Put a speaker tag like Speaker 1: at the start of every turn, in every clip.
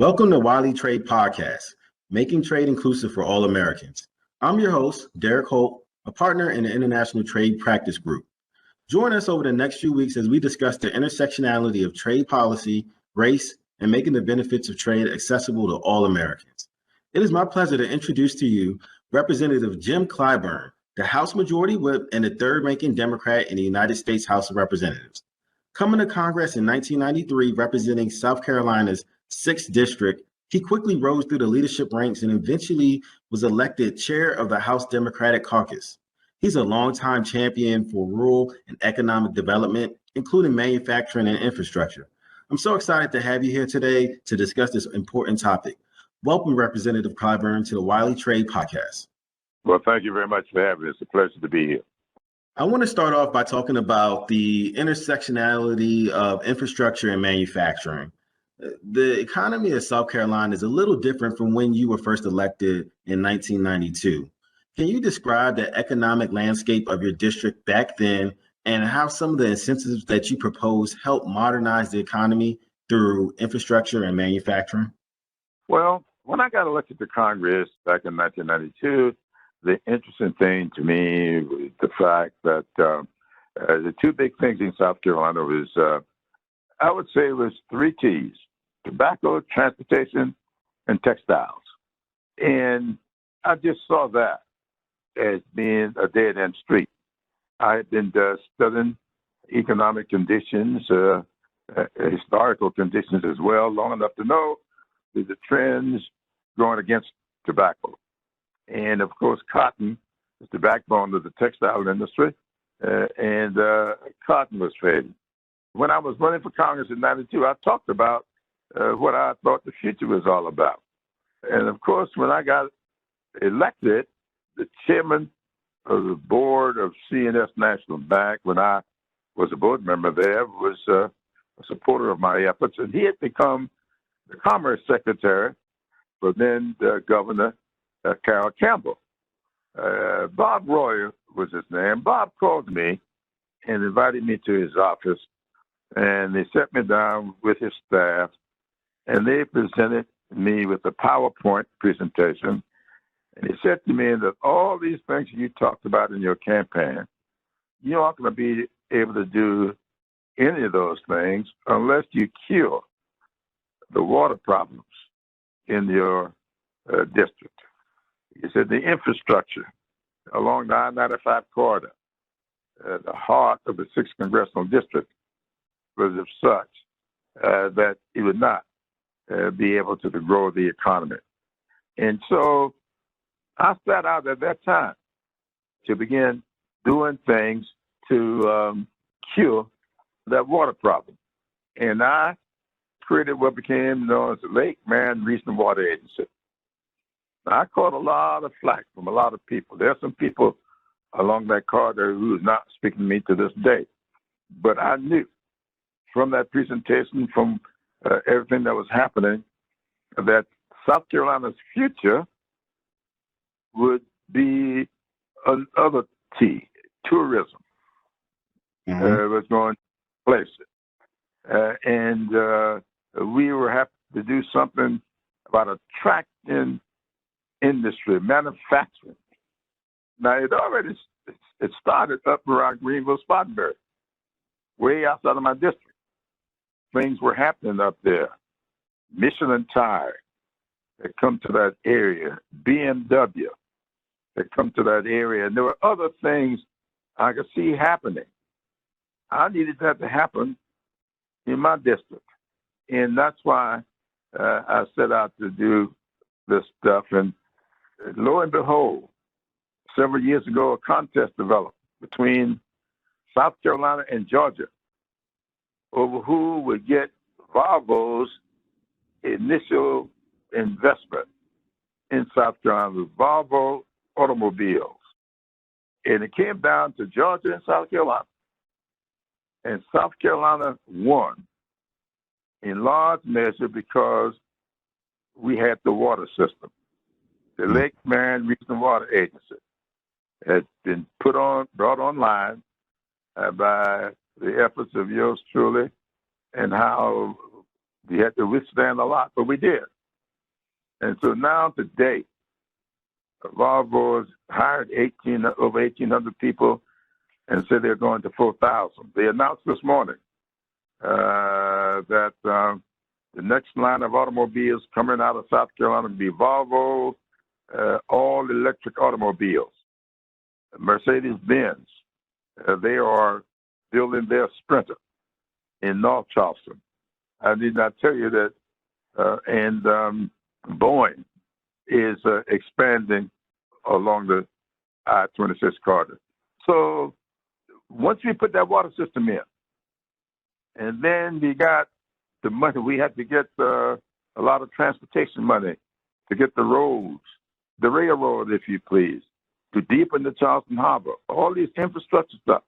Speaker 1: Welcome to Wiley Trade Podcast, Making Trade Inclusive for All Americans. I'm your host, Derick Holt, a partner in the International Trade Practice Group. Join us over the next few weeks as we discuss the intersectionality of trade policy, race, and making the benefits of trade accessible to all Americans. It is my pleasure to introduce to you Representative Jim Clyburn, the House Majority Whip and the third-ranking Democrat in the United States House of Representatives. Coming to Congress in 1993, representing South Carolina's 6th District, he quickly rose through the leadership ranks and eventually was elected chair of the House Democratic Caucus. He's a longtime champion for rural and economic development, including manufacturing and infrastructure. I'm so excited to have you here today to discuss this important topic. Welcome, Representative Clyburn, to the Wiley Trade Podcast.
Speaker 2: Well, thank you very much for having me. It's a pleasure to be here.
Speaker 1: I want to start off by talking about the intersectionality of infrastructure and manufacturing. The economy of South Carolina is a little different from when you were first elected in 1992. Can you describe the economic landscape of your district back then and how some of the incentives that you propose help modernize the economy through infrastructure and manufacturing?
Speaker 2: Well, when I got elected to Congress back in 1992, the interesting thing to me was the fact that the two big things in South Carolina was, I would say it was 3 T's: tobacco, transportation, and textiles. And I just saw that as being a dead-end street. I had been studying economic conditions, historical conditions as well, long enough to know the trends going against tobacco. And of course, cotton is the backbone of the textile industry, and cotton was fading. When I was running for Congress in 92, I talked about what I thought the future was all about. And of course, when I got elected, the chairman of the board of C&S National Bank, when I was a board member there, was a supporter of my efforts, and he had become the Commerce Secretary for then Governor Carroll Campbell. Bob Royer was his name. Bob called me and invited me to his office, and they set me down with his staff, and they presented me with a PowerPoint presentation. And he said to me that all these things you talked about in your campaign, you aren't going to be able to do any of those things unless you cure the water problems in your district. He said the infrastructure along the I-95 corridor, the heart of the 6th Congressional District, was of such that it would not be able to grow the economy. And so I set out at that time to begin doing things to cure that water problem. And I created what became known as the Lake Man Regional Water Agency. I caught a lot of flack from a lot of people. There are some people along that corridor who is not speaking to me to this day. But I knew from that presentation, from everything that was happening, that South Carolina's future would be another T, tourism. Was going to place it. And we were having to do something about attracting industry, manufacturing. Now, it started up around Greenville, Spartanburg, way outside of my district. Things were happening up there. Michelin Tire had come to that area, BMW had come to that area, and there were other things I could see happening. I needed that to happen in my district, and that's why I set out to do this stuff. And lo and behold, several years ago, a contest developed between South Carolina and Georgia over who would get Volvo's initial investment in South Carolina, Volvo automobiles. And it came down to Georgia and South Carolina. And South Carolina won in large measure because we had the water system. The Lake Man Regional Water Agency has been brought online by the efforts of yours truly, and how We had to withstand a lot, but we did. And so now today, Volvo has hired over 1,800 people and said they're going to 4,000. They announced this morning that the next line of automobiles coming out of South Carolina will be Volvo, all electric automobiles. Mercedes-Benz, they are building their Sprinter in North Charleston. I did not tell you that, and Boeing is expanding along the I-26 corridor. So once we put that water system in, and then we got the money, we had to get a lot of transportation money to get the roads, the railroad, if you please, to deepen the Charleston Harbor, all these infrastructure stuff,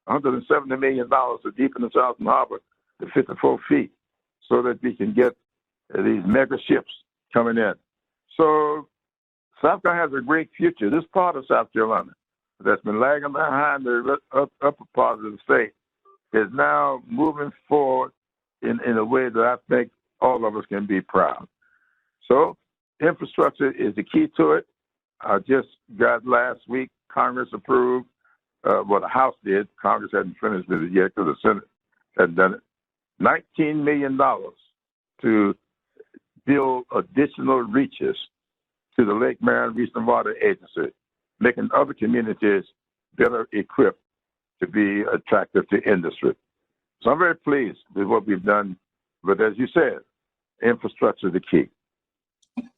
Speaker 2: $170 million to deepen the Charleston Harbor to 54 feet so that we can get these mega ships coming in. So South Carolina has a great future. This part of South Carolina that's been lagging behind the upper part of the state is now moving forward in a way that I think all of us can be proud. So infrastructure is the key to it. I just got last week, Congress approved, well, the House did. Congress hadn't finished with it yet because the Senate hadn't done it. $19 million to build additional reaches to the Lake Marion Regional Water Agency, making other communities better equipped to be attractive to industry. So I'm very pleased with what we've done. But as you said, infrastructure is the key.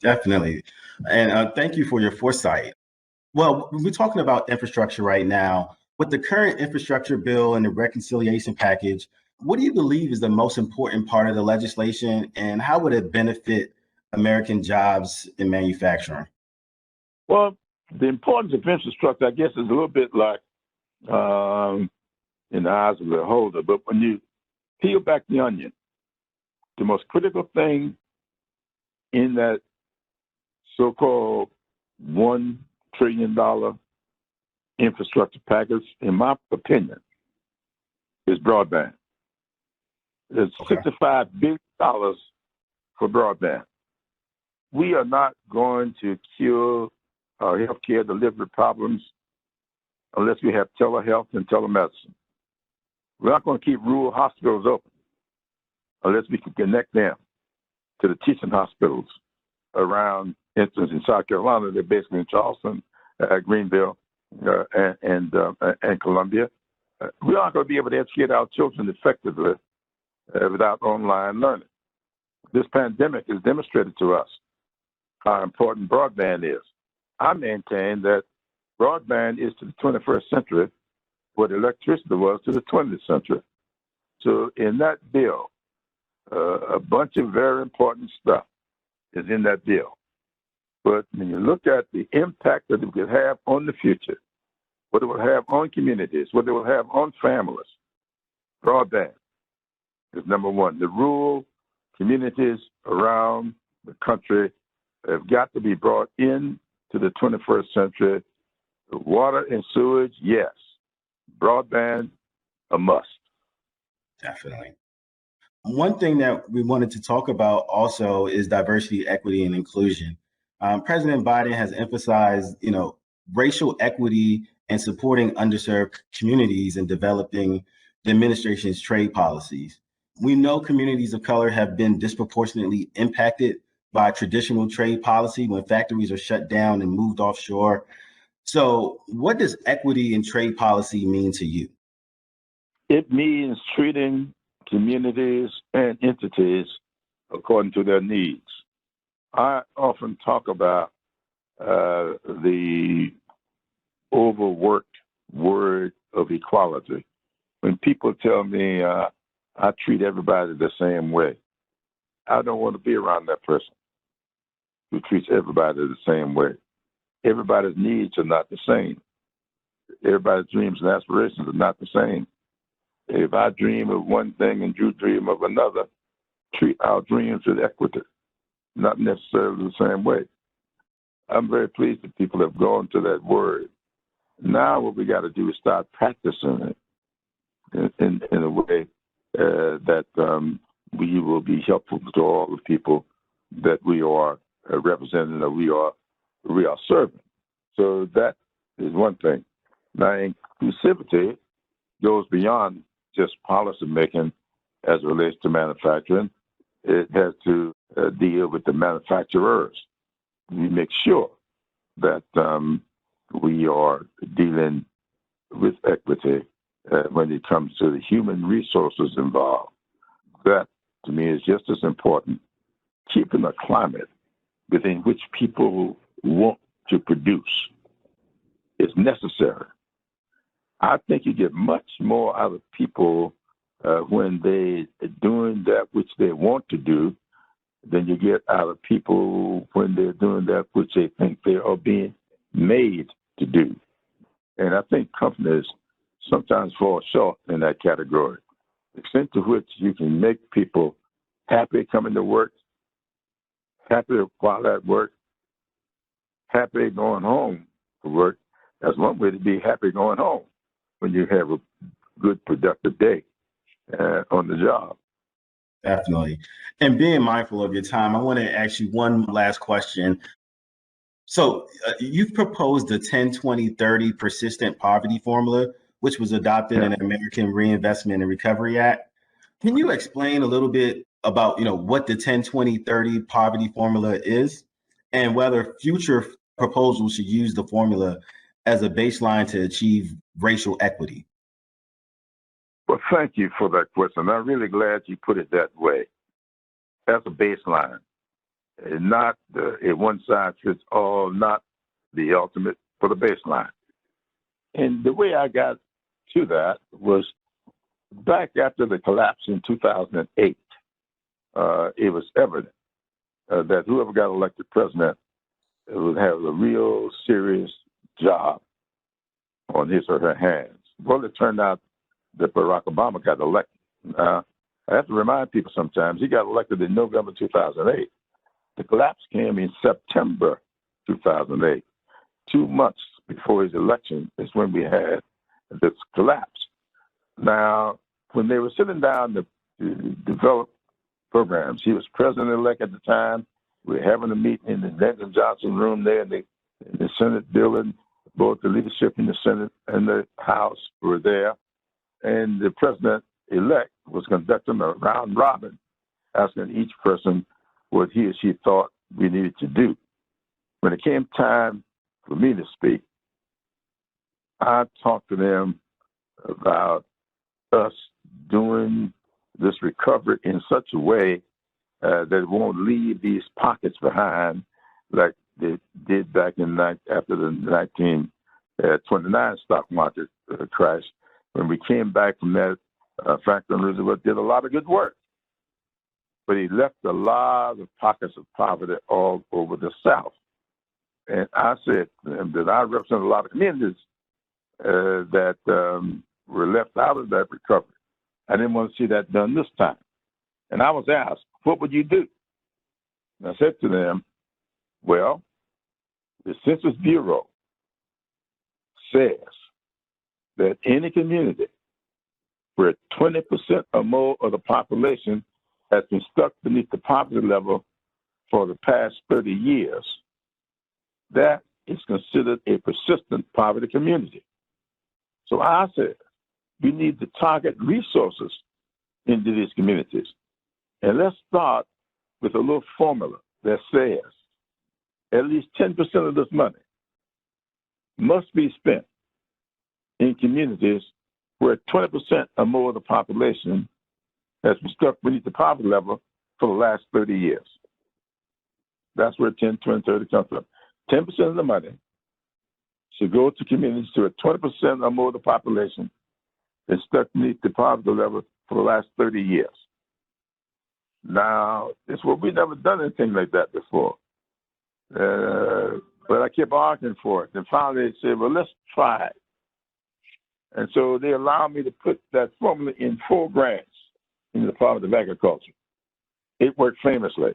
Speaker 1: Definitely. And thank you for your foresight. Well, we're talking about infrastructure right now. With the current infrastructure bill and the reconciliation package, what do you believe is the most important part of the legislation, and how would it benefit American jobs in manufacturing?
Speaker 2: Well, the importance of infrastructure, I guess, is a little bit like in the eyes of the beholder. But when you peel back the onion, the most critical thing in that so-called $1 trillion infrastructure package, in my opinion, is broadband. There's $65 billion for broadband. We are not going to cure our healthcare delivery problems unless we have telehealth and telemedicine. We're not going to keep rural hospitals open unless we can connect them to the teaching hospitals around, instance, in South Carolina. They're basically in Charleston, Greenville, and Columbia. We aren't going to be able to educate our children effectively without online learning. This pandemic has demonstrated to us how important broadband is. I maintain that broadband is to the 21st century what electricity was to the 20th century. So in that bill, a bunch of very important stuff is in that bill. But when you look at the impact that it could have on the future, what it will have on communities, what it will have on families, broadband is number one. The rural communities around the country have got to be brought in to the 21st century. Water and sewage, yes. Broadband, a must.
Speaker 1: Definitely. One thing that we wanted to talk about also is diversity, equity, and inclusion. President Biden has emphasized, racial equity and supporting underserved communities in developing the administration's trade policies. We know communities of color have been disproportionately impacted by traditional trade policy when factories are shut down and moved offshore. So what does equity in trade policy mean to you?
Speaker 2: It means treating communities and entities according to their needs. I often talk about the overworked word of equality. When people tell me I treat everybody the same way, I don't want to be around that person who treats everybody the same way. Everybody's needs are not the same. Everybody's dreams and aspirations are not the same. If I dream of one thing and you dream of another, treat our dreams with equity, not necessarily the same way. I'm very pleased that people have gone to that word. Now what we got to do is start practicing it in a way that we will be helpful to all the people that we are representing or we are serving. So that is one thing. Now, inclusivity goes beyond just policy making as it relates to manufacturing. It has to deal with the manufacturers. We make sure that we are dealing with equity when it comes to the human resources involved. That, to me, is just as important. Keeping a climate within which people want to produce is necessary. I think you get much more out of people when they are doing that which they want to do than you get out of people when they're doing that which they think they are being made to do. And I think companies sometimes fall short in that category. The extent to which you can make people happy coming to work, happy while at work, happy going home to work. That's one way to be happy going home when you have a good, productive day on the job.
Speaker 1: Definitely. And being mindful of your time, I want to ask you one last question. So you've proposed the 10-20-30 persistent poverty formula, which was adopted in the American Reinvestment and Recovery Act. Can you explain a little bit about, what the 10-20-30 poverty formula is and whether future proposals should use the formula as a baseline to achieve racial equity?
Speaker 2: Well, thank you for that question. I'm really glad you put it that way. As a baseline, not a one size fits all, not the ultimate, for the baseline. And the way I got to that was back after the collapse in 2008. It was evident that whoever got elected president would have a real serious job on his or her hands. Well, it turned out that Barack Obama got elected. I have to remind people sometimes he got elected in November 2008. The collapse came in September 2008. 2 months before his election is when we had this collapse. Now, when they were sitting down to develop programs, he was president-elect at the time. We were having a meeting in the Lyndon Johnson room there in the Senate building. Both the leadership in the Senate and the House were there. And the president-elect was conducting a round robin, asking each person what he or she thought we needed to do. When it came time for me to speak, I talked to them about us doing this recovery in such a way that it won't leave these pockets behind like they did back after the 1929 stock market crash. When we came back from that, Franklin Roosevelt did a lot of good work, but he left a lot of pockets of poverty all over the South. And I said to him that I represent a lot of communities that were left out of that recovery. I didn't want to see that done this time. And I was asked, what would you do? And I said to them, well, the Census Bureau says that any community where 20% or more of the population has been stuck beneath the poverty level for the past 30 years, that is considered a persistent poverty community. So I said, we need to target resources into these communities. And let's start with a little formula that says at least 10% of this money must be spent in communities where 20% or more of the population has been stuck beneath the poverty level for the last 30 years. That's where 10, 20, 30 comes from. 10% of the money should go to communities where 20% or more of the population is stuck beneath the poverty level for the last 30 years. Now, we've never done anything like that before. But I kept arguing for it. And finally they said, well, let's try it. And so they allowed me to put that formula in 4 grants in the Department of Agriculture. It worked famously.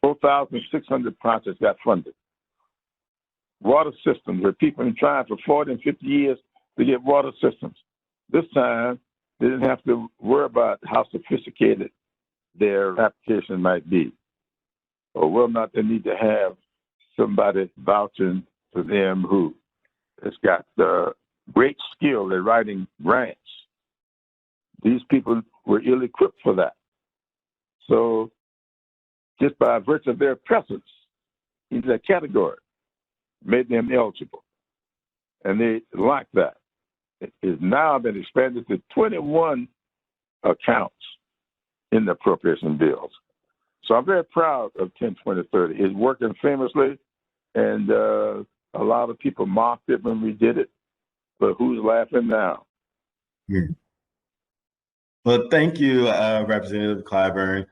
Speaker 2: 4,600 projects got funded. Water systems, where people have been trying for 40 and 50 years to get water systems. This time, they didn't have to worry about how sophisticated their application might be, or whether or not they need to have somebody vouching for them who has got great skill at writing grants. These people were ill-equipped for that. So just by virtue of their presence in that category made them eligible. And they like that. It has now been expanded to 21 accounts in the appropriation bills. So I'm very proud of 10-20-30. It's working famously, and a lot of people mocked it when we did it, but who's laughing now?
Speaker 1: Well, thank you, Representative Clyburn,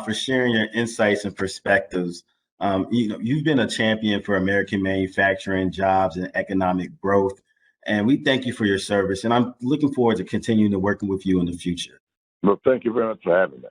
Speaker 1: for sharing your insights and perspectives. You've been a champion for American manufacturing, jobs, and economic growth, and we thank you for your service. And I'm looking forward to continuing to working with you in the future.
Speaker 2: Well, thank you very much for having me.